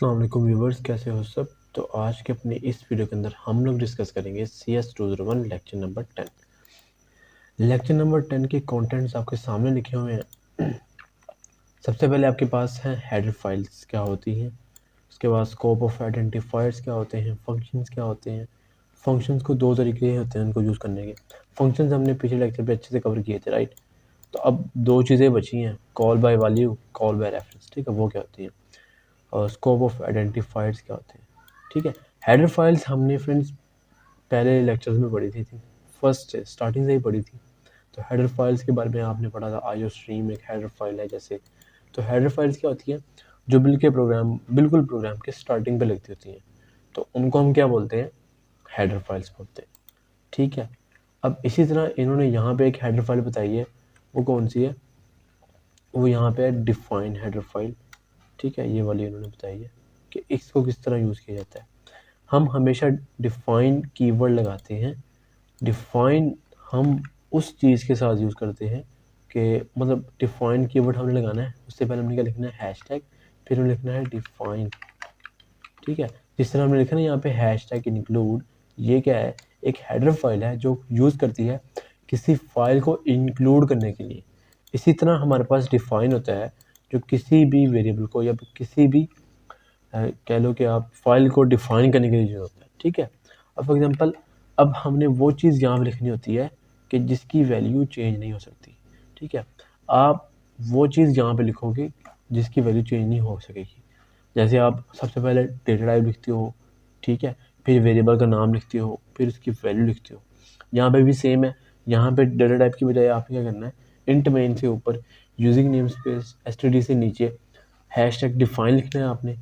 अस्सलाम वालेकुम व्यूवर्स, कैसे हो सब। तो आज के अपने इस वीडियो के अंदर हम लोग डिस्कस करेंगे CS201 lecture number 10। Lecture number 10 के कंटेंट्स आपके सामने लिखे हुए हैं। सबसे पहले आपके पास है हेडर फाइल्स क्या होती हैं, उसके बाद स्कोप ऑफ आइडेंटिफायर्स क्या होते हैं, फंक्शंस क्या होते हैं। फंक्शंस को दो तरीके होते हैं उनको यूज़ करने के। फंक्शंस हमने पिछले लेक्चर पे अच्छे से कवर किए थे, राइट। तो अब दो चीज़ें बची हैं, call by value, call by reference, ठीक है, वो क्या होती हैं, और स्कोप ऑफ आइडेंटिफायर्स क्या होते हैं, ठीक है। हेडर फाइल्स हमने फ्रेंड्स पहले लेक्चर्स में पढ़ी थी फर्स्ट स्टार्टिंग से ही पढ़ी थी। तो हेडर फाइल्स के बारे में आपने पढ़ा था, आईओ स्ट्रीम एक हेडर फाइल है जैसे। तो हेडर फाइल्स क्या होती हैं, जो बिल्कुल प्रोग्राम के स्टार्टिंग पे लगती होती हैं, तो उनको हम क्या बोलते हैं, हेडर फाइल्स बोलते हैं, ठीक है। अब इसी तरह इन्होंने यहाँ पे एक हेडर फाइल बताई है, वो कौन सी है, वो यहाँ पे है डिफाइन हेडर फाइल, ठीक है। ये वाली इन्होंने बताई है कि इसको किस तरह यूज़ किया जाता है। हम हमेशा डिफाइन कीवर्ड लगाते हैं। डिफाइन हम उस चीज़ के साथ यूज़ करते हैं कि मतलब डिफाइन कीवर्ड हमने लगाना है, उससे पहले हमने क्या लिखना है, हैशटैग, फिर हमें लिखना है डिफाइन, ठीक है। जिस तरह हमने लिखा ना यहाँ पे हैशटैग इंक्लूड, ये क्या है, एक हेडर फाइल है जो यूज़ करती है किसी फाइल को इंक्लूड करने के लिए। इसी तरह हमारे पास डिफाइन होता है जो किसी भी वेरिएबल को या किसी भी कह लो कि आप फाइल को डिफाइन करने के लिए यूज़ होता है, ठीक है। अब फॉर एग्जांपल अब हमने वो चीज़ यहाँ पे लिखनी होती है कि जिसकी वैल्यू चेंज नहीं हो सकती, ठीक है। आप वो चीज़ यहाँ पे लिखोगे जिसकी वैल्यू चेंज नहीं हो सकेगी। जैसे आप सबसे पहले डेटा टाइप लिखते हो, ठीक है, फिर वेरिएबल का नाम लिखते हो, फिर उसकी वैल्यू लिखते हो। यहाँ पे भी सेम है, यहाँ पे डेटा टाइप की बजाय आपको क्या करना है, इंट मेन से ऊपर यूजिंग नेम स्पेस एसटीडी से नीचे हैशटैग डिफाइन लिखना है आपने,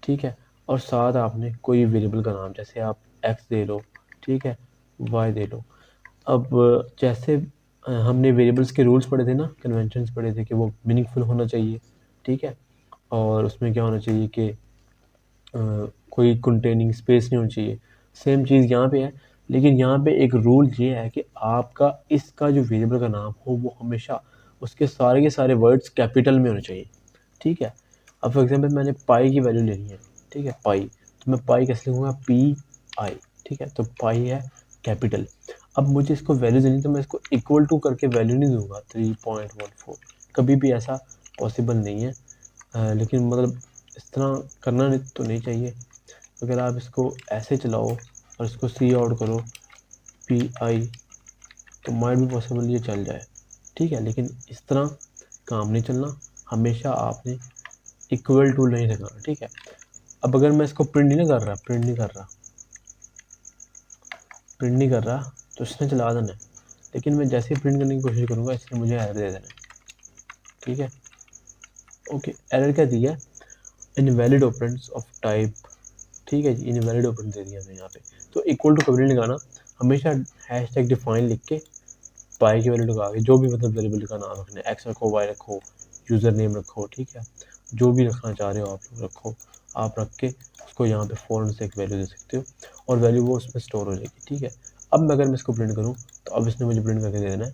ठीक है। और साथ आपने कोई वेरिएबल का नाम, जैसे आप एक्स दे लो, ठीक है, वाई दे लो। अब जैसे हमने वेरिएबल्स के रूल्स पढ़े थे ना, कन्वेंशंस पढ़े थे कि वो मीनिंगफुल होना चाहिए, ठीक है, और उसमें क्या होना चाहिए कि कोई कंटेनिंग स्पेस नहीं होनी चाहिए। सेम चीज़ यहाँ पे है, लेकिन यहाँ पे एक रूल ये है कि आपका इसका जो वेरिएबल का नाम हो वो हमेशा उसके सारे के सारे वर्ड्स कैपिटल में होने चाहिए, ठीक है। अब फॉर एग्जांपल मैंने पाई की वैल्यू लेनी है, ठीक है, पाई, तो मैं पाई कैसे लिखूँगा, PI, ठीक है, तो पाई है कैपिटल। अब मुझे इसको वैल्यू देनी, तो मैं इसको इक्वल टू करके वैल्यू नहीं दूंगा 3.14, कभी भी ऐसा पॉसिबल नहीं है। लेकिन मतलब इस तरह करना नहीं तो नहीं चाहिए। अगर आप इसको ऐसे चलाओ और इसको सी आउट करो PI, तो माइट भी पॉसिबल ये चल जाए, ठीक है, लेकिन इस तरह काम नहीं चलना। हमेशा आपने इक्वल टू नहीं रखना, ठीक है। अब अगर मैं इसको प्रिंट नहीं कर रहा तो इसने चला देना है, लेकिन मैं जैसे ही प्रिंट करने की कोशिश करूँगा इसने मुझे एरर दे देना है, ठीक है। ओके, एरर क्या दिया, इनवैलिड ऑपरेंड्स ऑफ टाइप, ठीक है जी, इनवैलिड ऑपरेंड दे दिया हमें यहाँ पे। तो इक्वल टू कभी नहीं लगाना, हमेशा हैशटैग डिफाइन लिख के पाई की वैल्यू लगा के जो भी मतलब वेरिएबल का नाम रखना है, एक्स रखो, वाई रखो, यूज़र नेम रखो, ठीक है, जो भी रखना चाह रहे हो आप लोग रखो। आप रख के उसको यहाँ पे फ़ौरन से एक वैल्यू दे सकते हो और वैल्यू वो उसमें स्टोर हो जाएगी, ठीक है। अब मैं अगर मैं इसको प्रिंट करूँ तो अब इसने मुझे प्रिंट करके दे देना है,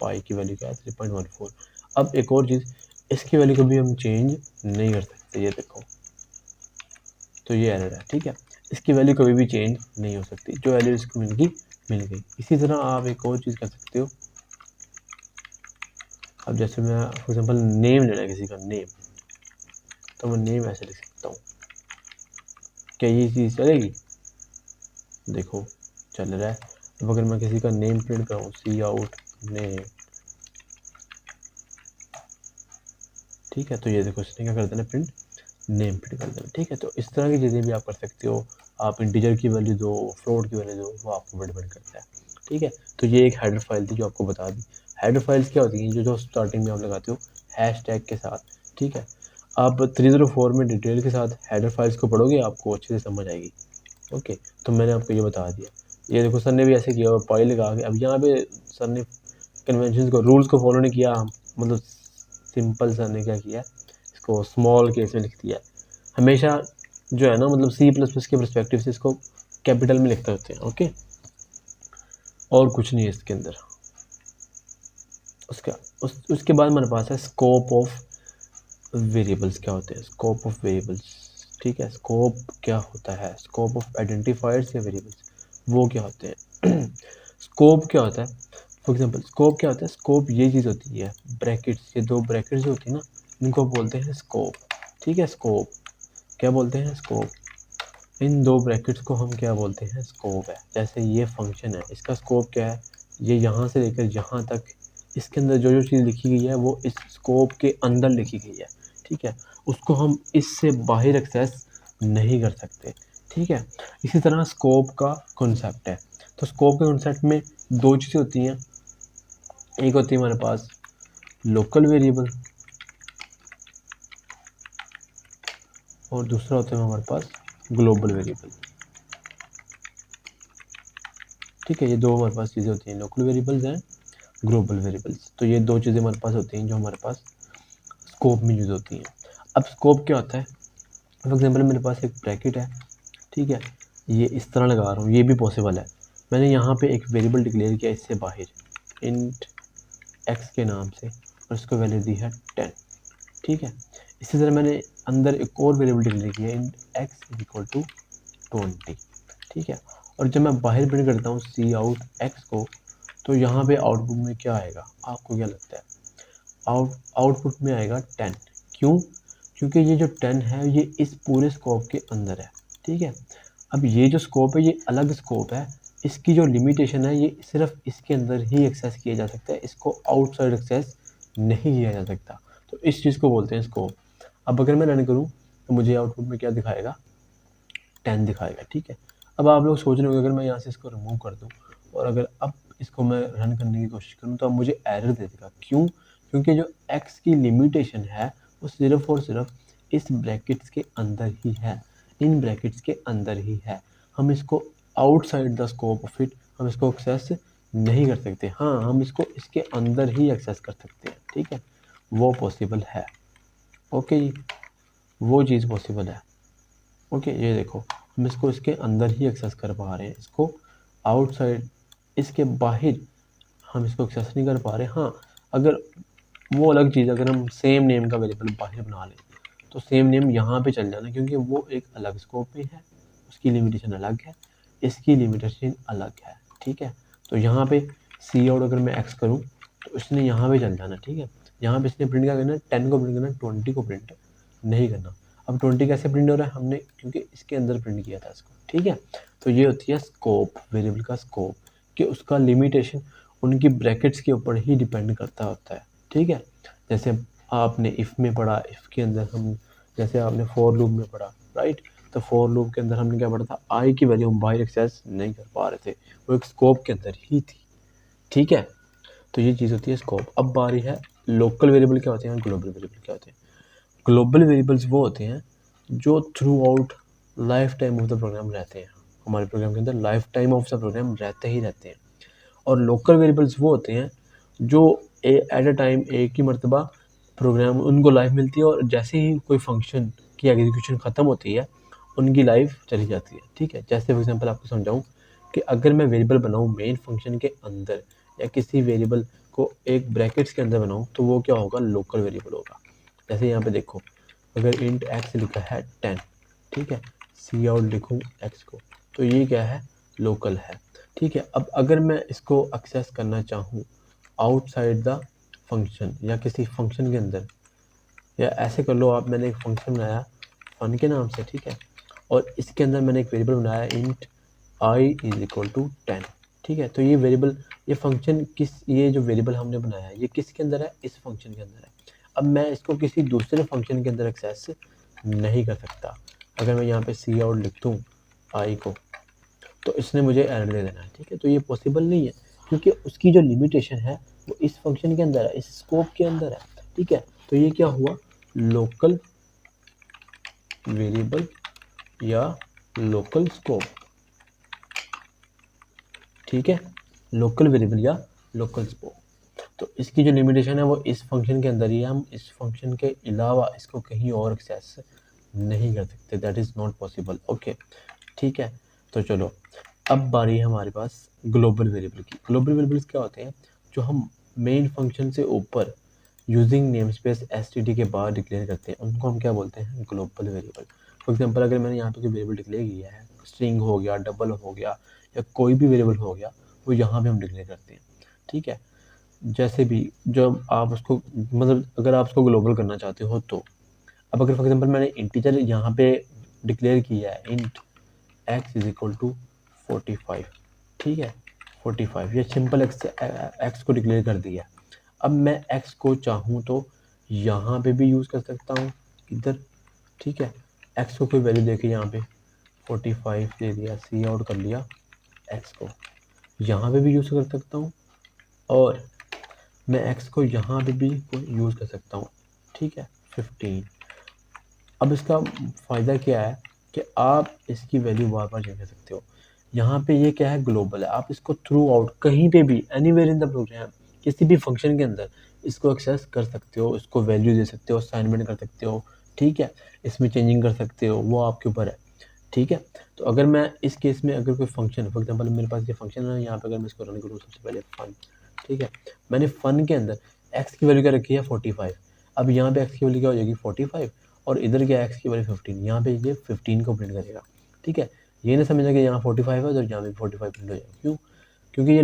पाई की वैल्यू क्या है, 3.14। अब एक और चीज़, इसकी वैल्यू कभी हम चेंज नहीं कर सकते, ये देखो, तो ये एरर है, ठीक है। इसकी वैल्यू कभी भी चेंज नहीं हो सकती, जो वैल्यू इसको मिल गई। इसी तरह आप एक और चीज़ कर सकते हो। अब जैसे मैं फॉर एग्जांपल नेम लेना है किसी का नेम, तो मैं नेम ऐसे लिख सकता हूँ, क्या ये चीज़ चलेगी, देखो चल रहा है। अब अगर मैं किसी का नेम प्रिंट कराऊँ, सी आउट नेम, ठीक है, तो ये देखो इसने क्या कर देना, प्रिंट नेम प्रिंट कर देना, ठीक है। तो इस तरह की चीज़ें भी आप कर सकते हो। आप इंटीजर की वैल्यू दो, फ्लोट की वैल्यू दो, वो आपको डिपेंड करता है, ठीक है। तो ये एक हेडर फाइल थी जो आपको बता दी। हेडर फाइल्स क्या होती हैं, जो स्टार्टिंग में आप लगाते हो हैशटैग के साथ, ठीक है। आप 304 में डिटेल के साथ हेडर फाइल्स को पढ़ोगे, आपको अच्छे से समझ आएगी, ओके। तो मैंने आपको ये बता दिया। ये देखो सर ने भी ऐसे किया, पाई लगा के। अब यहाँ पे सर ने कन्वेंशन को, रूल्स को फॉलो नहीं किया, मतलब सिंपल सर ने क्या किया, इसको स्मॉल केस में लिख दिया। हमेशा जो है ना, मतलब C++ के परस्पेक्टिव से इसको कैपिटल में लिखते होते हैं, ओके, और कुछ नहीं है इसके अंदर। उसके बाद हमारे पास है स्कोप ऑफ वेरिएबल्स। क्या होते हैं स्कोप ऑफ वेरिएबल्स, ठीक है, स्कोप क्या होता है, स्कोप ऑफ आइडेंटिफायर्स या वेरिएबल्स, वो क्या होते हैं। स्कोप क्या होता है, फॉर एग्जांपल स्कोप क्या होता है, स्कोप ये चीज़ होती है, ब्रैकेट्स, ये दो ब्रैकेट्स जो होती है ना, इनको बोलते हैं स्कोप। ठीक है, स्कोप क्या बोलते हैं, स्कोप। इन दो ब्रैकेट्स को हम क्या बोलते हैं, स्कोप है। जैसे ये फंक्शन है, इसका स्कोप क्या है, ये यहाँ से लेकर यहाँ तक, इसके अंदर जो जो चीज़ लिखी गई है वो इस स्कोप के अंदर लिखी गई है। ठीक है, उसको हम इससे बाहर एक्सेस नहीं कर सकते। ठीक है, इसी तरह स्कोप का कॉन्सेप्ट है। तो स्कोप के कॉन्सेप्ट में दो चीज़ें होती हैं, एक होती है हमारे पास लोकल वेरिएबल और दूसरा होता है हमारे पास ग्लोबल वेरिएबल। ठीक है, ये दो हमारे पास चीज़ें होती हैं, लोकल वेरिएबल्स हैं, ग्लोबल वेरिएबल्स। तो ये दो चीज़ें हमारे पास होती हैं जो हमारे पास स्कोप में यूज़ होती हैं। अब स्कोप क्या होता है, फॉर एग्जांपल मेरे पास एक ब्रैकेट है, ठीक है, ये इस तरह लगा रहा हूँ, ये भी पॉसिबल है। मैंने यहाँ पे एक वेरिएबल डिक्लेयर किया इससे बाहर, इंट एक्स के नाम से, और इसको वैल्यू दी है 10। ठीक है, इसी तरह मैंने अंदर एक और वेरिएबल डिक्लेयर किया, int x is equal to 20। ठीक है, और जब मैं बाहर प्रिंट करता हूँ सी आउट एक्स को, तो यहाँ पे आउटपुट में क्या आएगा, आपको क्या लगता है, आउटपुट में आएगा 10। क्यों, क्योंकि ये जो 10 है ये इस पूरे स्कोप के अंदर है। ठीक है, अब ये जो स्कोप है ये अलग स्कोप है, इसकी जो लिमिटेशन है ये सिर्फ इसके अंदर ही एक्सेस किया जा सकता है, इसको आउटसाइड एक्सेस नहीं किया जा सकता। तो इस चीज़ को बोलते हैं स्कोप। अब अगर मैं रन करूँ तो मुझे आउटपुट में क्या दिखाएगा, 10 दिखाएगा। ठीक है, अब आप लोग सोच रहे होंगे अगर मैं यहाँ से इसको रिमूव कर दूँ और अगर अब इसको मैं रन करने की कोशिश करूँ तो अब मुझे एरर दे देगा। क्यों, क्योंकि जो x की लिमिटेशन है वो सिर्फ और सिर्फ इस ब्रैकेट्स के अंदर ही है, इन ब्रैकेट्स के अंदर ही है। हम इसको outside the scope of it हम इसको एक्सेस नहीं कर सकते। हाँ, हम इसको इसके अंदर ही एक्सेस कर सकते हैं। ठीक है, वो पॉसिबल है। ओके जी, वो चीज़ पॉसिबल है। ओके, ये देखो हम इसको इसके अंदर ही एक्सेस कर पा रहे हैं, इसको आउटसाइड, इसके बाहर हम इसको एक्सेस नहीं कर पा रहे। हाँ, अगर वो अलग चीज़, अगर हम सेम नेम का वेरिएबल बाहर बना लें तो सेम नेम यहाँ पे चल जाना, क्योंकि वो एक अलग स्कोप में है, उसकी लिमिटेशन अलग है, इसकी लिमिटेशन अलग है। ठीक है, तो यहाँ पे सी आउट अगर मैं एक्स करूँ तो इसने यहाँ पे चल जाना। ठीक है, यहाँ पे इसने प्रिंट क्या करना है, 10 को प्रिंट करना, 20 को प्रिंट नहीं करना। अब 20 कैसे प्रिंट हो रहा है, हमने क्योंकि इसके अंदर प्रिंट किया था इसको। ठीक है, तो ये होती है स्कोप, वेरिएबल का स्कोप, कि उसका लिमिटेशन उनकी ब्रैकेट्स के ऊपर ही डिपेंड करता होता है। ठीक है, जैसे आपने इफ़ में पढ़ा, इफ़ के अंदर हम, जैसे आपने फॉर लूप में पढ़ा, राइट, तो फॉर लूप के अंदर हमने क्या पढ़ा था, आई की वैल्यू हम बाहर एक्सेस नहीं कर पा रहे थे, वो एक स्कोप के अंदर ही थी। ठीक है, तो ये चीज़ होती है स्कोप। अब बारी है लोकल वेरिएबल क्या होते हैं, ग्लोबल वेरिएबल क्या होते हैं। ग्लोबल वेरिएबल्स वो होते हैं जो throughout lifetime of the program रहते हैं, हमारे प्रोग्राम के अंदर lifetime of the program रहते ही रहते हैं। और लोकल वेरिएबल्स वो होते हैं जो एट अ टाइम एक ही मरतबा प्रोग्राम उनको लाइफ मिलती है, और जैसे ही कोई फंक्शन की एग्जीक्यूशन ख़त्म होती है उनकी लाइफ चली जाती है। ठीक है, जैसे फॉर एग्जांपल आपको समझाऊँ कि अगर मैं वेरिएबल बनाऊँ मेन फंक्शन के अंदर, या किसी वेरिएबल को एक ब्रैकेट्स के अंदर बनाऊँ, तो वो क्या होगा, लोकल वेरिएबल होगा। जैसे यहाँ पे देखो, अगर इंट एक्स लिखा है 10, ठीक है, सी आउट लिखूँ एक्स को, तो ये क्या है, लोकल है। ठीक है, अब अगर मैं इसको एक्सेस करना चाहूँ आउटसाइड द फंक्शन या किसी फंक्शन के अंदर, या ऐसे कर लो आप, मैंने एक फंक्शन बनाया फन के नाम से, ठीक है, और इसके अंदर मैंने एक वेरिएबल बनाया int i is equal to 10। ठीक है, तो ये वेरिएबल, ये फंक्शन किस, ये जो वेरिएबल हमने बनाया है ये किसके अंदर है, इस फंक्शन के अंदर है। अब मैं इसको किसी दूसरे फंक्शन के अंदर एक्सेस नहीं कर सकता। अगर मैं यहाँ पे सी आउट लिख दूँ आई को, तो इसने मुझे एरर दे देना है। ठीक है, तो ये पॉसिबल नहीं है, क्योंकि उसकी जो लिमिटेशन है वो इस फंक्शन के अंदर है, इस स्कोप के अंदर है। ठीक है, तो ये क्या हुआ, लोकल वेरिएबल या लोकल स्कोप। ठीक है, लोकल वेरिएबल या लोकल स्कोप, तो इसकी जो लिमिटेशन है वो इस फंक्शन के अंदर ही है, हम इस फंक्शन के अलावा इसको कहीं और एक्सेस नहीं कर सकते, that is not possible. Okay, ठीक है, तो चलो अब बारी है हमारे पास ग्लोबल वेरिएबल की। ग्लोबल वेरिएबल्स क्या होते हैं, जो हम मेन फंक्शन से ऊपर using name space S T D के बाद डिक्लेयर करते हैं, उनको हम क्या बोलते हैं, ग्लोबल वेरिएबल। फॉर एग्जांपल अगर मैंने यहाँ पे कोई वेरिएबल डिक्लेयर किया है, स्ट्रिंग हो गया, डबल हो गया या कोई भी वेरिएबल हो गया, वो यहाँ पे हम डिक्लेयर करते हैं, ठीक है। जैसे भी जब आप उसको मतलब अगर आप उसको ग्लोबल करना चाहते हो तो अब अगर फॉर एग्जांपल मैंने इंटीजर यहाँ पे डिक्लेयर किया है int x is equal to 45, ठीक है, 45 ये सिंपल x को डिक्लेयर कर दिया। अब मैं x को चाहूँ तो यहाँ पे भी यूज़ कर सकता हूँ इधर, ठीक है, x को कोई वैल्यू देके यहाँ पे 45 दे दिया, सी आउट कर लिया, x को यहाँ पे भी यूज़ कर सकता हूँ और मैं x को यहाँ पे भी यूज़ कर सकता हूँ, ठीक है, 15। अब इसका फ़ायदा क्या है कि आप इसकी वैल्यू बार बार चेंज कर सकते हो। यहाँ पे ये क्या है, ग्लोबल है, आप इसको थ्रू आउट कहीं पे भी एनीवेयर इन द प्रोग्राम किसी भी फंक्शन के अंदर इसको एक्सेस कर सकते हो, इसको वैल्यू दे सकते हो, असाइनमेंट कर सकते हो, ठीक है, इसमें चेंजिंग कर सकते हो, वो आपके ऊपर है, ठीक है। तो अगर मैं इस केस में अगर कोई फंक्शन फॉर एग्जांपल मेरे पास ये फंक्शन है, यहाँ पे अगर मैं इसको रन करूँ सबसे पहले फन, ठीक है, मैंने फन के अंदर एक्स की वैल्यू क्या रखी है 45, अब यहाँ पे एक्स की वैल्यू क्या हो जाएगी 45 और इधर क्या एक्स की वैल्यू 15, यहाँ पे ये 15 को प्रिंट करेगा, ठीक है। ये ना समझना कि यहाँ 45 है और यहाँ पे 45 प्रिंट हो जाएगा, क्यों, क्योंकि ये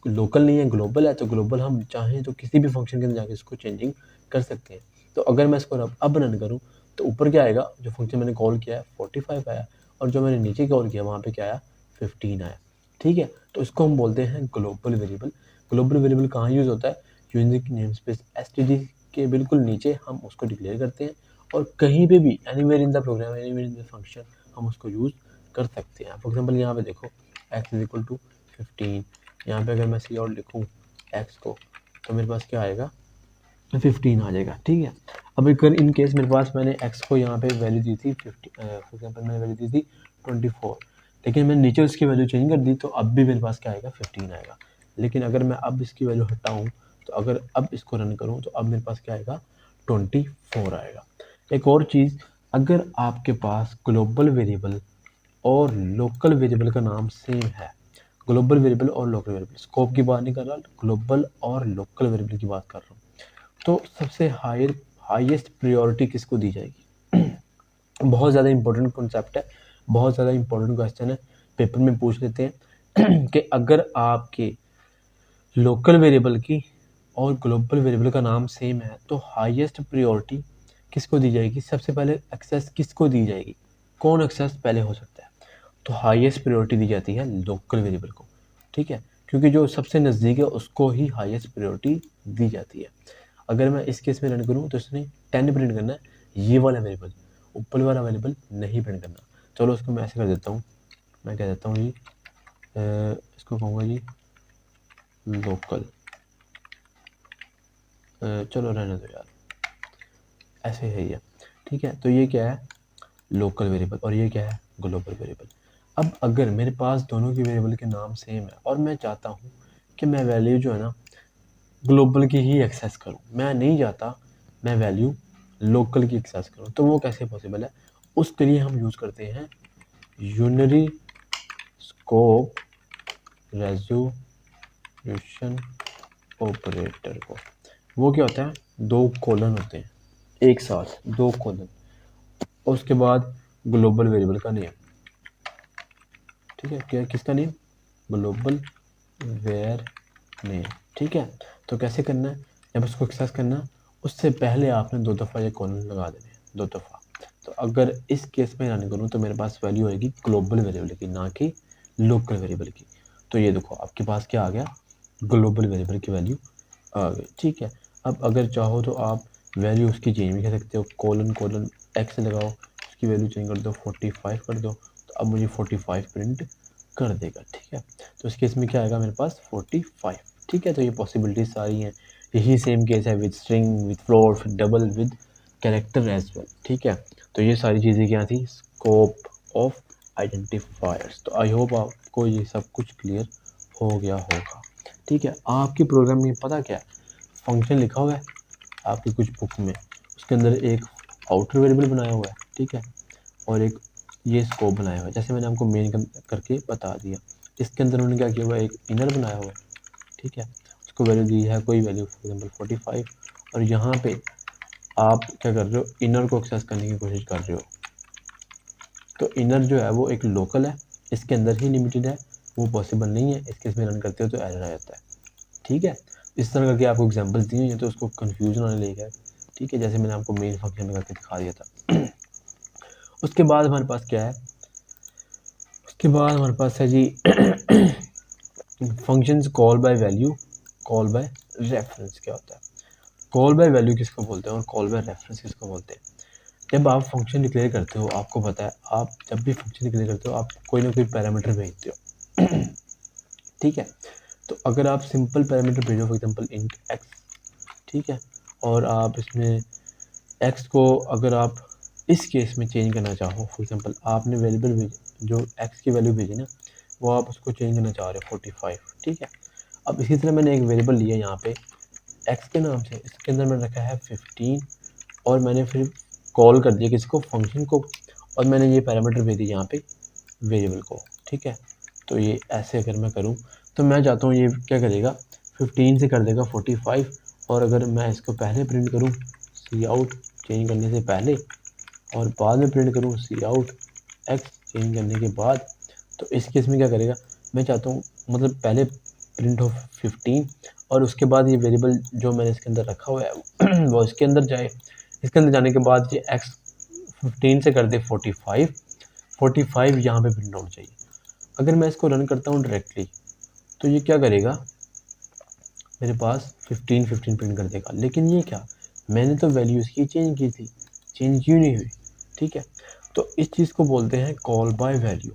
लोकल नहीं है, ग्लोबल है, तो ग्लोबल हम चाहें तो किसी भी फंक्शन के अंदर जाके इसको चेंजिंग कर सकते हैं। तो अगर मैं इसको अब रन करूँ तो ऊपर क्या आएगा, जो फंक्शन मैंने कॉल किया है 45 आया और जो मैंने नीचे कॉल किया वहाँ पे क्या आया 15 आया, ठीक है। तो इसको हम बोलते हैं ग्लोबल वेरिएबल। ग्लोबल वेरिएबल कहाँ यूज़ होता है, यूनिक नेम स्पेस std के बिल्कुल नीचे हम उसको डिक्लेयर करते हैं और कहीं पे भी anywhere in the program, anywhere in the function हम उसको यूज़ कर सकते हैं। फॉर एग्जांपल यहाँ पे देखो x इज इक्वल टू 15, यहाँ पे अगर मैं सी आउट लिखूँ x को तो मेरे पास क्या आएगा 15 आ जाएगा, ठीक है। अब अगर इन केस मेरे पास मैंने x को यहाँ पे वैल्यू दी थी 50, फॉर एग्जांपल मैंने वैल्यू दी थी 24, लेकिन मैंने नीचे उसकी वैल्यू चेंज कर दी तो अब भी मेरे पास क्या आएगा 15 आएगा। लेकिन अगर मैं अब इसकी वैल्यू हटाऊँ तो अगर अब इसको रन करूँ तो अब मेरे पास क्या आएगा 24 आएगा। एक और चीज़, अगर आपके पास ग्लोबल वेरिएबल और लोकल वेरिएबल का नाम सेम है, ग्लोबल वेरिएबल और लोकल वेरिएबल, स्कोप की बात नहीं कर रहा, ग्लोबल और लोकल वेरिएबल की बात कर रहा हूँ, तो सबसे हाईएस्ट प्रायोरिटी किसको दी जाएगी? बहुत ज़्यादा इंपॉर्टेंट कॉन्सेप्ट है, बहुत ज़्यादा इंपॉर्टेंट क्वेश्चन है, पेपर में पूछ लेते हैं कि अगर आपके लोकल वेरिएबल की और ग्लोबल वेरिएबल का नाम सेम है तो हाईएस्ट प्रायोरिटी किसको दी जाएगी, सबसे पहले एक्सेस किसको दी जाएगी, कौन एक्सेस पहले हो सकता है, तो हाईएस्ट प्रायोरिटी दी जाती है लोकल वेरिएबल को, ठीक है, क्योंकि जो सबसे नज़दीक है उसको ही हाईएस्ट प्रायोरिटी दी जाती है। अगर मैं इस केस में रन करूँ तो इसने 10 प्रिंट करना है, ये वाला वेरिएबल, ऊपर वाला वेरिएबल नहीं प्रिंट करना। चलो उसको मैं ऐसे कर देता हूँ, मैं कह देता हूँ जी इसको कहूँगा जी लोकल, चलो रहने दो यार, ऐसे है ये, ठीक है। तो ये क्या है लोकल वेरिएबल और ये क्या है ग्लोबल वेरिएबल। अब अगर मेरे पास दोनों की वेरिएबल के नाम सेम है और मैं चाहता हूँ कि मैं वैल्यू जो है ना ग्लोबल की ही एक्सेस करूँ, मैं नहीं चाहता मैं वैल्यू लोकल की एक्सेस करूँ, तो वो कैसे पॉसिबल है, उसके लिए हम यूज़ करते हैं यूनरी स्कोप रेजोल्यूशन ऑपरेटर को। वो क्या होता है, 2 कॉलन होते हैं एक साथ, 2 कॉलन, उसके बाद ग्लोबल वेरिएबल का नेम, ठीक है, क्या किसका नेम, ग्लोबल वेर नेम, ठीक है। तो कैसे करना है, जब उसको एक्सेस करना है उससे पहले आपने 2 दफ़ा ये कॉलन लगा देने हैं, 2 दफ़ा। तो अगर इस केस में रन करूँ तो मेरे पास वैल्यू आएगी ग्लोबल वेरिएबल की, ना कि लोकल वेरिएबल की। तो ये देखो आपके पास क्या आ गया, ग्लोबल वेरिएबल की वैल्यू आ गई, ठीक है। अब अगर चाहो तो आप वैल्यू उसकी चेंज भी कर सकते हो, कोलन एक्स लगाओ, उसकी वैल्यू चेंज कर दो, 45 कर दो, तो अब मुझे 45 प्रिंट कर देगा, ठीक है। तो इस केस में क्या आएगा मेरे पास 45, ठीक है। तो ये पॉसिबिलिटीज सारी हैं, यही सेम केस है with string, with float, with double, with character as well, ठीक है। तो ये सारी चीज़ें क्या थी, स्कोप ऑफ आइडेंटिफायर्स। तो आई होप आपको ये सब कुछ क्लियर हो गया होगा, ठीक है। आपके प्रोग्राम में पता क्या है, फंक्शन लिखा हुआ है आपकी कुछ बुक में, उसके अंदर एक आउटर वेरिएबल बनाया हुआ है, ठीक है, और एक ये स्कोप बनाया हुआ है, जैसे मैंने आपको मेन करके बता दिया। इसके अंदर उन्होंने क्या किया हुआ है, एक इनर बनाया हुआ है, ठीक है, उसको वैल्यू दी है कोई वैल्यू फॉर एग्जांपल 45, और यहाँ पे आप क्या कर रहे हो, इनर को एक्सेस करने की कोशिश कर रहे हो, तो इनर जो है वो एक लोकल है, इसके अंदर ही लिमिटेड है, वो पॉसिबल नहीं है। इसके इसमें रन करते हो तो एरर आ जाता है। ठीक है, इस तरह करके आपको एग्जांपल्स दिए हैं तो उसको कंफ्यूजन आने लगेगा। ठीक है, जैसे मैंने आपको मेन फंक्शन में करके दिखा दिया था। उसके बाद हमारे पास क्या है, उसके बाद हमारे पास है जी functions call by value, call by reference. क्या होता है कॉल बाय वैल्यू, किसको बोलते हैं, और कॉल बाय रेफरेंस किसको बोलते हैं? जब आप फंक्शन डिक्लेयर करते हो, आपको पता है आप जब भी फंक्शन डिक्लेयर करते हो आप कोई ना कोई पैरामीटर भेजते हो। ठीक है, तो अगर आप सिंपल पैरामीटर भेजो, फॉर एग्जांपल इंट एक्स, ठीक है, और आप इसमें एक्स को अगर आप इस केस में चेंज करना चाहो, फॉर एग्जांपल आपने वेरिएबल भेज जो एक्स की वैल्यू भेजी ना, वो आप उसको चेंज करना चाह रहे हो 45। ठीक है, अब इसी तरह मैंने एक वेरिएबल लिया यहाँ पे एक्स के नाम से, इसके अंदर मैंने रखा है 15 और मैंने फिर कॉल कर दिया किसको, फंक्शन को, और मैंने ये पैरामीटर भेज दिया यहाँ पे वेरिएबल को। ठीक है, तो ये ऐसे अगर मैं करूँ तो मैं चाहता हूँ ये क्या करेगा, 15 से कर देगा 45, और अगर मैं इसको पहले प्रिंट करूँ सी आउट चेंज करने से पहले, और बाद में प्रिंट करूँ सी आउट एक्स चेंज करने के बाद, तो इस केस में क्या करेगा, मैं चाहता हूँ मतलब पहले प्रिंट हो 15 और उसके बाद ये वेरिएबल जो मैंने इसके अंदर रखा हुआ है वो इसके अंदर जाए। इसके अंदर जाने के बाद ये एक्स 15 से कर दे 45 यहाँ पे प्रिंट आउट चाहिए। अगर मैं इसको रन करता हूँ डायरेक्टली तो ये क्या करेगा, मेरे पास 15 प्रिंट कर देगा, लेकिन ये क्या, मैंने तो वैल्यू इसकी चेंज की थी, चेंज क्यों नहीं हुई? ठीक है, तो इस चीज़ को बोलते हैं call by value.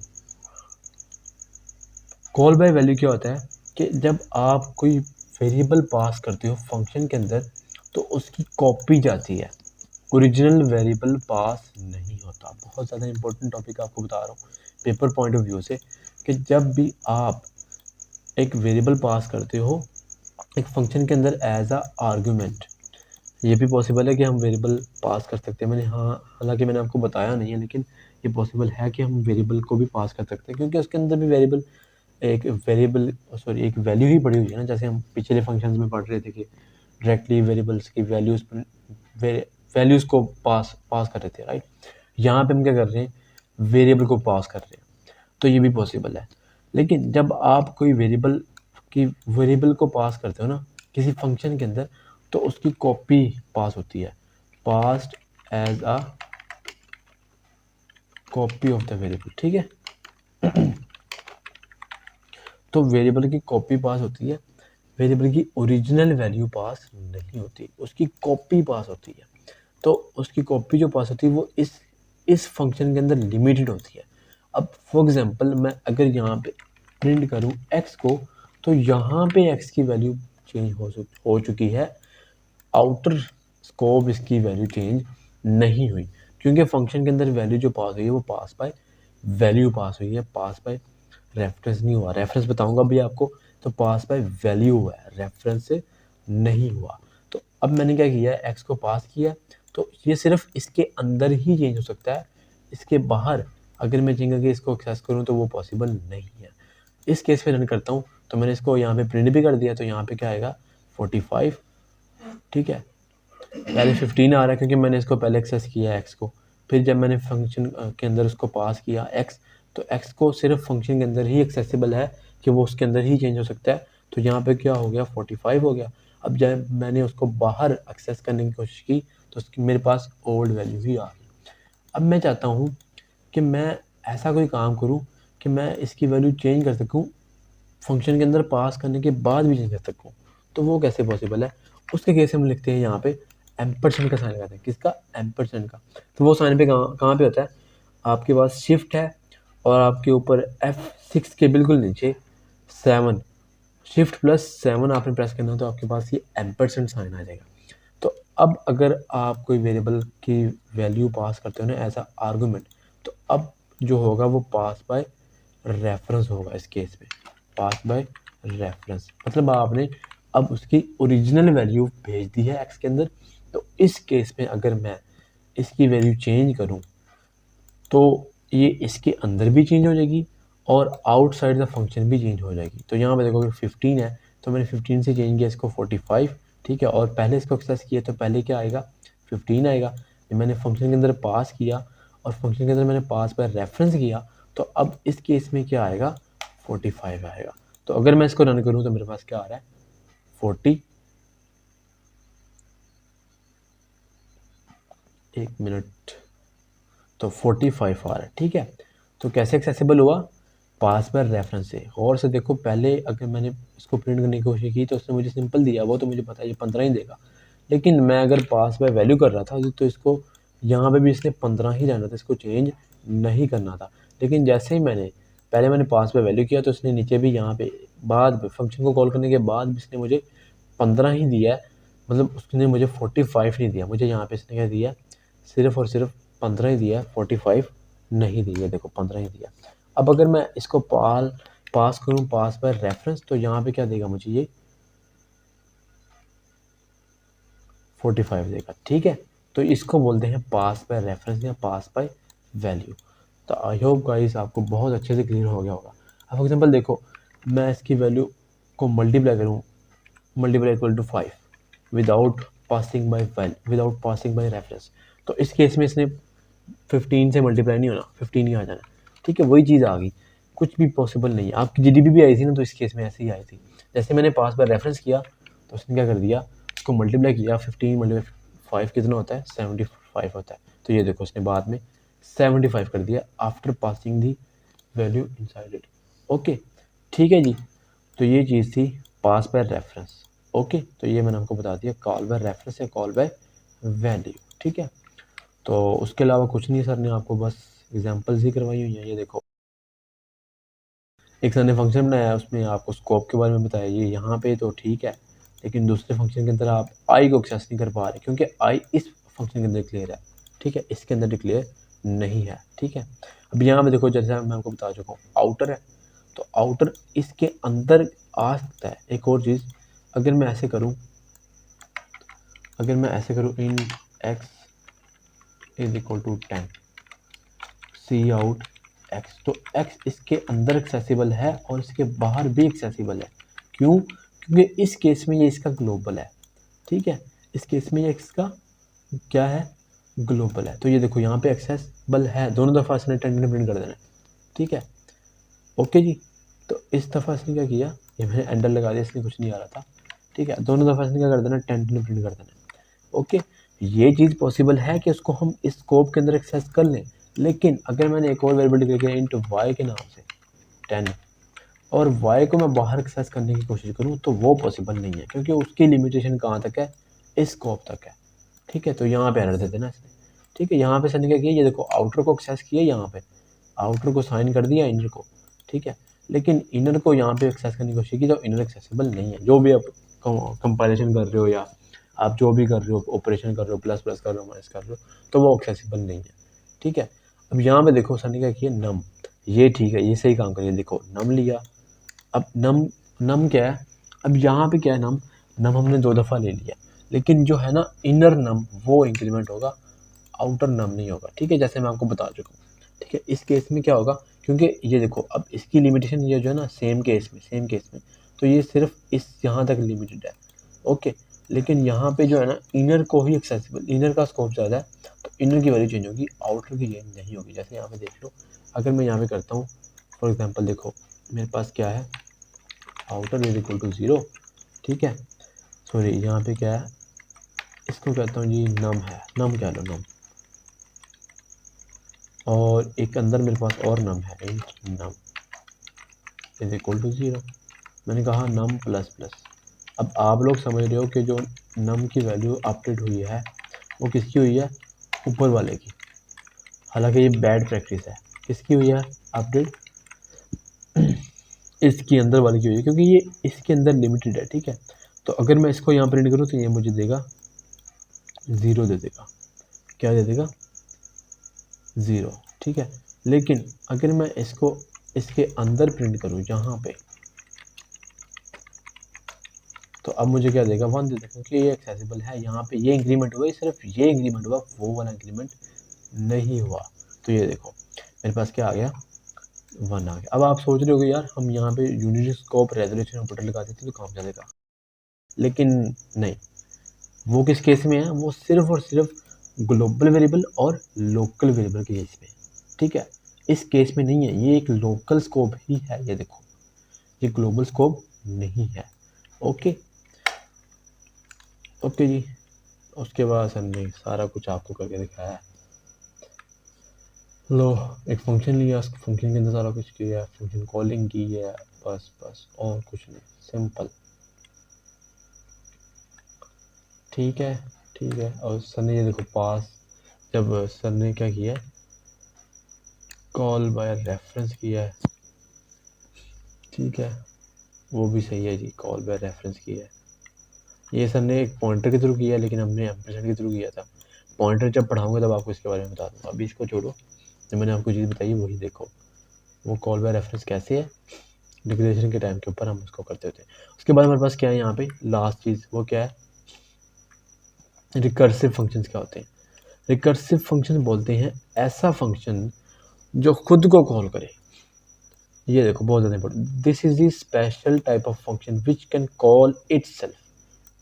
Call by value क्या होता है कि जब आप कोई वेरिएबल पास करते हो फंक्शन के अंदर तो उसकी कॉपी जाती है, ओरिजिनल वेरिएबल पास नहीं होता। बहुत ज़्यादा इंपॉर्टेंट टॉपिक आपको बता रहा हूँ पेपर पॉइंट ऑफ व्यू से, कि जब भी आप एक वेरिएबल पास करते हो एक फंक्शन के अंदर एज अ आर्गूमेंट, ये भी पॉसिबल है कि हम वेरिएबल पास कर सकते हैं। मैंने हालांकि मैंने आपको बताया नहीं है, लेकिन ये पॉसिबल है कि हम वेरिएबल को भी पास कर सकते हैं, क्योंकि उसके अंदर भी एक वैल्यू ही पड़ी हुई है ना, जैसे हम पिछले फंक्शंस में पढ़ रहे थे कि डायरेक्टली वेरिएबल्स की वैल्यूज़ को पास कर रहे थे, राइट। यहाँ पे हम क्या कर रहे हैं, वेरिएबल को पास कर रहे हैं, तो ये भी पॉसिबल है। लेकिन जब आप कोई वेरिएबल को पास करते हो ना किसी फंक्शन के अंदर, तो उसकी कॉपी पास होती है, passed as a copy of the variable. ठीक है, तो वेरिएबल की कॉपी पास होती है, वेरिएबल की ओरिजिनल वैल्यू पास नहीं होती, उसकी कॉपी पास होती है। तो उसकी कॉपी जो पास होती है वो इस फंक्शन के अंदर लिमिटेड होती है। अब फॉर एग्जांपल मैं अगर यहाँ पे प्रिंट करूँ एक्स को, तो यहाँ पे एक्स की वैल्यू चेंज हो चुकी है, आउटर स्कोप इसकी वैल्यू चेंज नहीं हुई, क्योंकि फंक्शन के अंदर वैल्यू जो पास हुई है वो पास बाय वैल्यू पास हुई है, पास बाय रेफरेंस नहीं हुआ। रेफरेंस बताऊंगा भी आपको, तो पास बाय वैल्यू हुआ है, रेफरेंस से नहीं हुआ। तो अब मैंने क्या किया है, एक्स को पास किया, तो ये सिर्फ इसके अंदर ही चेंज हो सकता है, इसके बाहर अगर मैं चाहूँगा कि इसको एक्सेस करूँ तो वो पॉसिबल नहीं है। इस केस में रन करता हूँ तो मैंने इसको यहाँ पे प्रिंट भी कर दिया, तो यहाँ पे क्या आएगा 45। ठीक है, पहले 15 आ रहा है क्योंकि मैंने इसको पहले एक्सेस किया है एक्स को, फिर जब मैंने फंक्शन के अंदर उसको पास किया एक्स, तो एक्स को सिर्फ फंक्शन के अंदर ही एक्सेसिबल है कि वो उसके अंदर ही चेंज हो सकता है, तो यहाँ पे क्या हो गया 45 हो गया। अब जब मैंने उसको बाहर एक्सेस करने की कोशिश की तो उसकी मेरे पास ओल्ड वैल्यू ही आ गई। अब मैं चाहता हूँ कि मैं ऐसा कोई काम करूँ कि मैं इसकी वैल्यू चेंज कर सकूँ, फंक्शन के अंदर पास करने के बाद भी चेंज कर सकूँ, तो वो कैसे पॉसिबल है? उसके केस हम लिखते हैं यहाँ पे एम्परसेंड का साइन लगाते हैं, किसका, एम्परसेंड का। तो वो साइन पे कहाँ पे होता है, आपके पास शिफ्ट है और आपके ऊपर F6 के बिल्कुल नीचे 7, शिफ्ट प्लस 7 आपने प्रेस करना है तो आपके पास ये एम्परसेंड साइन आ जाएगा। तो अब अगर आप कोई वेरिएबल की वैल्यू पास करते हो ना एज अ आर्गूमेंट, तो अब जो होगा वो पास बाय रेफरेंस होगा। इस केस में पास बाय रेफरेंस मतलब आपने अब उसकी ओरिजिनल वैल्यू भेज दी है एक्स के अंदर, तो इस केस में अगर मैं इसकी वैल्यू चेंज करूं तो ये इसके अंदर भी चेंज हो जाएगी और आउटसाइड द फंक्शन भी चेंज हो जाएगी। तो यहाँ पे देखो अगर 15 है तो मैंने 15 से चेंज किया इसको 45, ठीक है, और पहले इसको एक्सेस किया तो पहले क्या आएगा 15 आएगा। ये मैंने फंक्शन के अंदर पास किया और फंक्शन के अंदर मैंने पास बाय रेफरेंस किया, तो अब इस केस में क्या आएगा, 45 आएगा। तो अगर मैं इसको रन करूँ तो मेरे पास क्या आ रहा है, 40, एक मिनट, तो 45 आ रहा है। ठीक है, तो कैसे एक्सेसिबल हुआ, पास बाय रेफरेंस से। और से देखो, पहले अगर मैंने इसको प्रिंट करने की कोशिश की तो उसने मुझे सिंपल दिया, वो तो मुझे पता है ये 15 ही देगा, लेकिन मैं अगर पास बाय वैल्यू कर रहा था तो इसको यहाँ पे भी इसने 15 ही रहना था, इसको चेंज नहीं करना था। लेकिन जैसे ही मैंने पास बाय वैल्यू किया तो इसने नीचे भी यहाँ पे बाद में फंक्शन को कॉल करने के बाद भी इसने मुझे 15 ही दिया है, मतलब उसने मुझे 45 नहीं दिया, मुझे यहाँ पे इसने क्या दिया, सिर्फ और सिर्फ 15 ही दिया, 45 नहीं दिया। देखो 15 ही दिया। अब अगर मैं इसको पास करूँ पास बाय रेफरेंस, तो यहाँ पे क्या देगा मुझे, ये 45 देगा। ठीक है, तो इसको बोलते हैं पास बाय रेफरेंस या पास बाय वैल्यू। तो आई होप गाइस आपको बहुत अच्छे से क्लियर हो गया होगा। अब फॉर एग्जांपल देखो, मैं इसकी वैल्यू को मल्टीप्लाई करूँ, multiply equal to 5 without passing by reference, तो इस केस में इसने 15 से मल्टीप्लाई नहीं होना, 15 ही आ जाना। ठीक है, वही चीज़ आ गई, कुछ भी पॉसिबल नहीं है। आपकी जीडीपी भी आई थी ना, तो इस केस में ऐसे ही आई थी। जैसे मैंने पास बाय रेफरेंस किया तो उसने क्या कर दिया, उसको मल्टीप्लाई किया, 15 मल्टीप्लाई 5 कितना होता है, 75 होता है। तो ये देखो उसने बाद में 75 कर दिया after passing the value inside it. Okay, ठीक है जी, तो ये चीज़ थी पास बाय रेफरेंस। ओके, तो ये मैंने आपको बता दिया, कॉल बाय रेफरेंस या कॉल बाय वैल्यू। ठीक है, तो उसके अलावा कुछ नहीं, सर ने आपको बस एग्जांपल्स ही करवाई हुई हैं। ये देखो, एक सर ने फंक्शन बनाया, उसमें आपको स्कोप के बारे में बताया, ये यहाँ पे तो ठीक है, लेकिन दूसरे फंक्शन के अंदर आप आई को एक्सेस नहीं कर पा रहे, क्योंकि आई इस फंक्शन के अंदर डिक्लेयर है। ठीक है, इसके अंदर डिक्लेयर नहीं है। ठीक है, अब यहाँ पे देखो, जैसे मैं आपको बता चुका हूँ, आउटर है, तो आउटर इसके अंदर आ सकता है। एक और चीज़, अगर मैं ऐसे करूँ int x is equal to 10 cout x, तो एक्स इसके अंदर एक्सेसिबल है और इसके बाहर भी एक्सेसिबल है। क्यों, क्योंकि इस केस में ये इसका ग्लोबल है। ठीक है, इस केस में ये इसका क्या है, ग्लोबल है। तो ये देखो यहाँ पे एक्सेसिबल है, दोनों दफ़ा इसने 10 प्रिंट कर देना है। ठीक है, ओके जी, तो इस दफ़ा इसने क्या किया, ये मैंने एंटर लगा दिया, इसलिए कुछ नहीं आ रहा था। ठीक है, दोनों दफ़ा इसने क्या कर देना, 10 प्रिंट कर देना। ओके, ये चीज़ पॉसिबल है कि उसको हम इस स्कोप के अंदर एक्सेस कर लें, लेकिन अगर मैंने एक और वेरिएबल डिक्लेयर किया इंटू वाई के नाम से 10, और वाई को मैं बाहर एक्सेस करने की कोशिश करूँ, तो वो पॉसिबल नहीं है, क्योंकि उसकी लिमिटेशन कहाँ तक है, इस स्कोप तक है। ठीक है, तो यहाँ पे एरर दे देना इसने। ठीक है, यहाँ पे इसने क्या किया, ये देखो आउटर को एक्सेस किया, यहाँ पे आउटर को साइन कर दिया इनर को। ठीक है, लेकिन इनर को यहाँ पे एक्सेस करने की कोशिश की तो इनर एक्सेसिबल नहीं है। जो भी आप कंपाइलेशन कर रहे हो या आप जो भी कर रहे हो, ऑपरेशन कर रहे हो, प्लस प्लस कर रहे हो, माइनस कर रहे हो, तो वो एक्सेसिबल नहीं है। ठीक है, अब यहाँ पे देखो सर ने क्या किया, नम, ये ठीक है, ये सही काम करिए। देखो नम लिया, अब नम क्या है, अब यहाँ पे क्या है, नम हमने 2 दफ़ा ले लिया, लेकिन जो है ना इनर नम वो इंक्रीमेंट होगा, आउटर नम नहीं होगा। ठीक है, जैसे मैं आपको बता चुका हूँ। ठीक है, इस केस में क्या होगा, क्योंकि ये देखो अब इसकी लिमिटेशन ये जो है ना सेम केस में तो ये सिर्फ इस यहाँ तक लिमिटेड है। ओके, लेकिन यहाँ पे जो है ना इनर को ही एक्सेसिबल, इनर का स्कोप ज़्यादा है, तो इनर की वैल्यू चेंज होगी, आउटर की चेंज नहीं होगी। जैसे यहाँ पे देख लो, अगर मैं यहाँ पे करता हूँ फॉर एग्जाम्पल, देखो मेरे पास क्या है, आउटर इज इक्वल टू 0। ठीक है, सॉरी यहाँ पे क्या है, इसको कहता हूँ जी नम है, नम क्या लो नम, और एक अंदर मेरे पास और नम है, int num is equal to 0। मैंने कहा नम प्लस प्लस। अब आप लोग समझ रहे हो कि जो नम की वैल्यू अपडेट हुई है वो किसकी हुई है, ऊपर वाले की। हालांकि ये बैड प्रैक्टिस है, किसकी हुई है अपडेट, इसकी अंदर वाले की हुई है, क्योंकि ये इसके अंदर लिमिटेड है। ठीक है, तो अगर मैं इसको यहाँ प्रिंट करूँ तो ये मुझे देगा 0 दे देगा, क्या दे देगा, 0। ठीक है, लेकिन अगर मैं इसको इसके अंदर प्रिंट करूँ यहाँ पे, तो अब मुझे क्या देगा, 1 दे देगा, क्योंकि ये एक्सेसिबल है। यहाँ पे ये इंक्रीमेंट हुआ, सिर्फ ये इंक्रीमेंट हुआ, वो वाला इंक्रीमेंट नहीं हुआ। तो ये देखो मेरे पास क्या आ गया, 1 आ गया। अब आप सोच रहे हो कि यार हम यहाँ पे यूनिट स्कोप रेजोल्यूशन ऑपरेटर लगा देते तो काम चलेगा, लेकिन नहीं, वो किस केस में है, वो सिर्फ और सिर्फ ग्लोबल वेरिएबल और लोकल वेरिएबल के केस में, ठीक है। इस केस में नहीं है, ये एक लोकल स्कोप ही है, ये देखो ये ग्लोबल स्कोप नहीं है। ओके ओके जी। उसके बाद सर ने सारा कुछ आपको करके दिखाया है। लो एक फंक्शन लिया, उस फंक्शन के अंदर सारा कुछ किया, फंक्शन कॉलिंग की है, बस बस और कुछ नहीं, सिंपल। ठीक है ठीक है। और सर ने ये देखो पास, जब सर ने क्या किया है, कॉल बाय रेफरेंस किया है, ठीक है, वो भी सही है जी, कॉल बाय रेफरेंस किया है। ये सर ने एक पॉइंटर के थ्रू किया, लेकिन हमने एम्परसेंड के थ्रू किया था। पॉइंटर जब पढ़ाऊंगा तब आपको इसके बारे में बता दूंगा, अभी इसको छोड़ो। जो मैंने आपको चीज़ बताई वही देखो, वो कॉल बाय रेफरेंस कैसे है, डिक्लेरेशन के टाइम के ऊपर हम उसको करते होते हैं। उसके बाद हमारे पास क्या है यहाँ पे लास्ट चीज़, वो क्या है, रिकर्सिव फंक्शंस क्या होते हैं। रिकर्सिव फंक्शन बोलते हैं ऐसा फंक्शन जो खुद को कॉल करे। ये देखो बहुत ज़्यादा important, this is the special type of function which can call itself.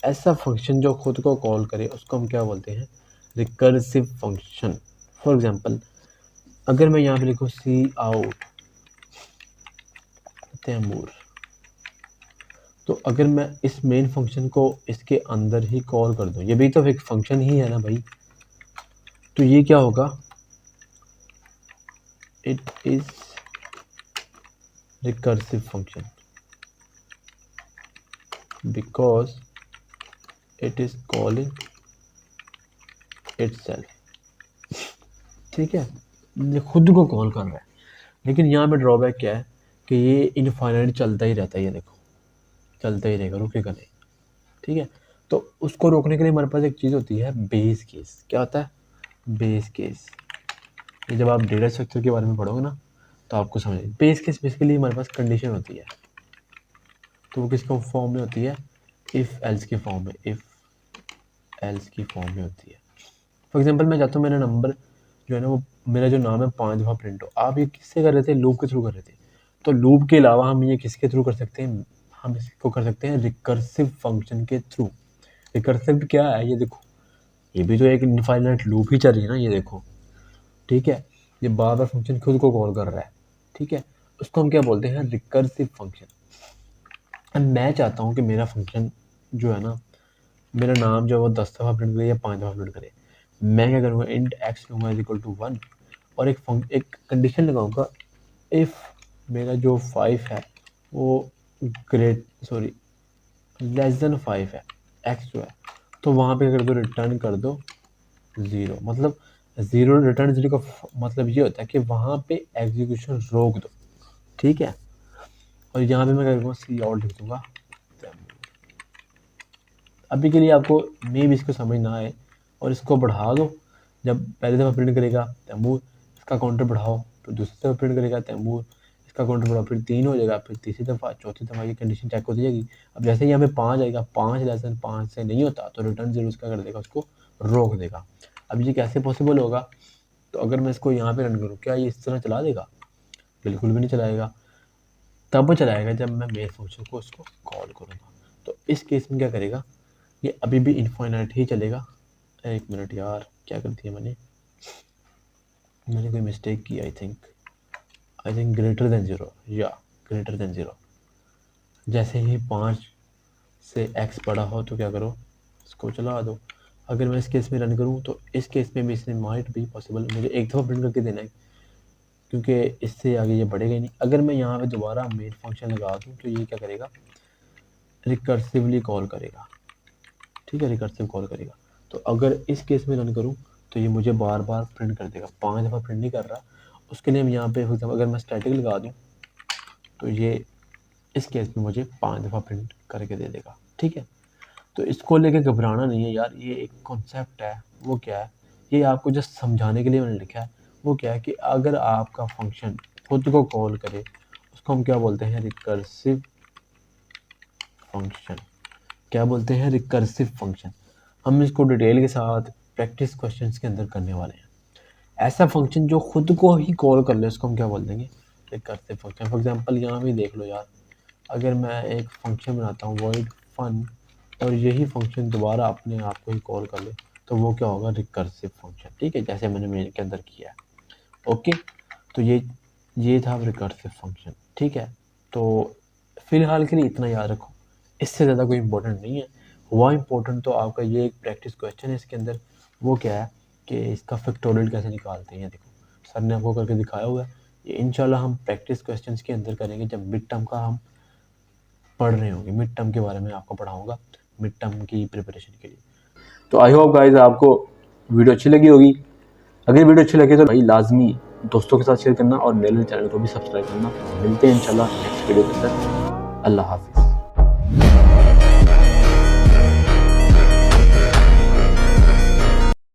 ऐसा फंक्शन जो खुद को कॉल करे उसको हम क्या बोलते हैं, रिकर्सिव फंक्शन। फॉर एग्जांपल अगर मैं यहाँ पे लिखूँ सी आउट तैमूर, तो अगर मैं इस मेन फंक्शन को इसके अंदर ही कॉल कर दूं, ये भी तो एक फंक्शन ही है ना भाई, तो ये क्या होगा, it is recursive function because it is calling itself. ठीक है, ये खुद को कॉल कर रहा है। लेकिन यहाँ पे ड्रॉबैक क्या है कि ये इनफाइनाइट चलता ही रहता है, ये देखो चलता ही रहेगा, रुकेगा नहीं। ठीक है, तो उसको रोकने के लिए हमारे पास एक चीज़ होती है बेस केस। क्या होता है, बेस केस। ये जब आप डेटा स्ट्रक्चर के बारे में पढ़ोगे ना तो आपको समझ, बेस केस बेसिकली हमारे पास कंडीशन होती है, तो वो किसके फॉर्म में होती है, इफ़ एल्स के फॉर्म में, इफ़ एल्स की फॉर्म में होती है। फॉर एग्जांपल मैं चाहता हूँ मेरा नंबर जो है ना, वो मेरा जो नाम है 5 दफ़ा प्रिंट हो। आप ये किससे कर रहे थे, लूप के थ्रू कर रहे थे। तो लूप के अलावा हम ये किसके थ्रू कर सकते हैं, हम इसको कर सकते हैं रिकर्सिव फंक्शन के थ्रू। रिकर्सिव क्या है, ये देखो ये भी तो एक इनफाइनाइट लूप ही चल रही है ना, ये देखो। ठीक है, ये बार बार फंक्शन खुद को कॉल कर रहा है। ठीक है, उसको हम क्या बोलते हैं, रिकर्सिव फंक्शन। मैं चाहता हूँ कि मेरा फंक्शन जो है ना, मेरा नाम जो है वो 10 दफ़ा प्रिंट करे या 5 दफ़ा प्रिंट करे। मैं क्या करूँगा, इंट एक्स लूँगा इज इक्वल टू 1 और एक कंडीशन लगाऊंगा, इफ़ मेरा जो 5 है वो लेस देन 5 है, एक्स जो है, तो वहाँ पे कर दो रिटर्न कर दो 0। मतलब 0 रिटर्न 0 का मतलब ये होता है कि वहाँ पे एग्जीक्यूशन रोक दो। ठीक है, और यहाँ पे मैं क्या करूँगा, सी आउट लिख दूँगा। अभी के लिए आपको मे भी इसको समझ ना आए और इसको बढ़ा दो। जब पहली दफ़ा प्रिंट करेगा तैमूर, इसका काउंटर बढ़ाओ, फिर दूसरी दफ़ा प्रिंट करेगा तैमूर, इसका काउंटर बढ़ाओ, फिर 3 हो जाएगा, फिर तीसरी दफ़ा, चौथी दफ़ा ये कंडीशन चेक होती जाएगी। अब जैसे ही यहाँ पे 5 आएगा, 5 लेस देन 5 से नहीं होता तो रिटर्न 0 उसका कर देगा, उसको रोक देगा। अब ये कैसे पॉसिबल होगा, तो अगर मैं इसको यहाँ पे रन करूँ, क्या ये इस तरह चला देगा, बिल्कुल भी नहीं चलाएगा। तब चलाएगा जब मैं मेन फंक्शन को उसको कॉल करूँगा। तो इस केस में क्या करेगा, ये अभी भी इनफाइनाइट ही चलेगा। एक मिनट यार, क्या कर दिया मैंने कोई मिस्टेक की, आई थिंक ग्रेटर देन 0, या ग्रेटर देन 0। जैसे ही 5 से x बड़ा हो तो क्या करो, इसको चला दो। अगर मैं इस केस में रन करूँ तो इस केस में भी इसने माइट भी पॉसिबल, मुझे एक दफ़ा प्रिंट करके देना है क्योंकि इससे आगे ये बढ़ेगा ही नहीं। अगर मैं यहाँ पे दोबारा मेन फंक्शन लगा दूँ तो ये क्या करेगा, रिकर्सिवली कॉल करेगा। ठीक है, रिकर्सिव कॉल करेगा। तो अगर इस केस में रन करूँ तो ये मुझे बार बार प्रिंट कर देगा, 5 दफ़ा प्रिंट नहीं कर रहा। उसके लिए हम यहाँ पे अगर मैं स्टैटिक लगा दूँ तो ये इस केस में मुझे 5 दफ़ा प्रिंट करके दे देगा। ठीक है, तो इसको लेके घबराना नहीं है यार, ये एक कॉन्सेप्ट है। वो क्या है, ये आपको जस्ट समझाने के लिए मैंने लिखा है। वो क्या है कि अगर आपका फंक्शन खुद को कॉल करे उसको हम क्या बोलते हैं, रिकर्सिव फंक्शन। क्या बोलते हैं, रिकर्सिव फंक्शन। हम इसको डिटेल के साथ प्रैक्टिस क्वेश्चंस के अंदर करने वाले हैं। ऐसा फंक्शन जो खुद को ही कॉल कर ले उसको हम क्या बोल देंगे, रिकर्सिव फंक्शन। फॉर एग्जांपल यहाँ भी देख लो यार, अगर मैं एक फंक्शन बनाता हूँ void fun और यही फंक्शन दोबारा अपने आप को ही कॉल कर ले तो वो क्या होगा, रिकर्सिव फंक्शन। ठीक है, जैसे मैंने मेन के अंदर किया है। ओके, तो ये था रिकर्सिव फंक्शन। ठीक है, तो फिलहाल के लिए इतना याद रखो, इससे ज़्यादा कोई इंपॉर्टेंट नहीं है। हुआ इंपॉर्टेंट तो आपका ये एक प्रैक्टिस क्वेश्चन है इसके अंदर, वो क्या है कि इसका फैक्टोरियल कैसे निकालते हैं। देखो सर ने आपको करके दिखाया हुआ है, ये इंशाल्लाह हम प्रैक्टिस क्वेश्चंस के अंदर करेंगे जब मिड टर्म का हम पढ़ रहे होंगे। मिड टर्म के बारे में आपको पढ़ाऊंगा, मिड टर्म की प्रिपरेशन के लिए। तो आई होप गाइस आपको वीडियो अच्छी लगी होगी। अगर वीडियो अच्छी लगे तो भाई लाजमी दोस्तों के साथ शेयर करना और मेरे चैनल को भी सब्सक्राइब करना। मिलते हैं इंशाल्लाह नेक्स्ट वीडियो के अंदर। अल्लाह हाफिज़।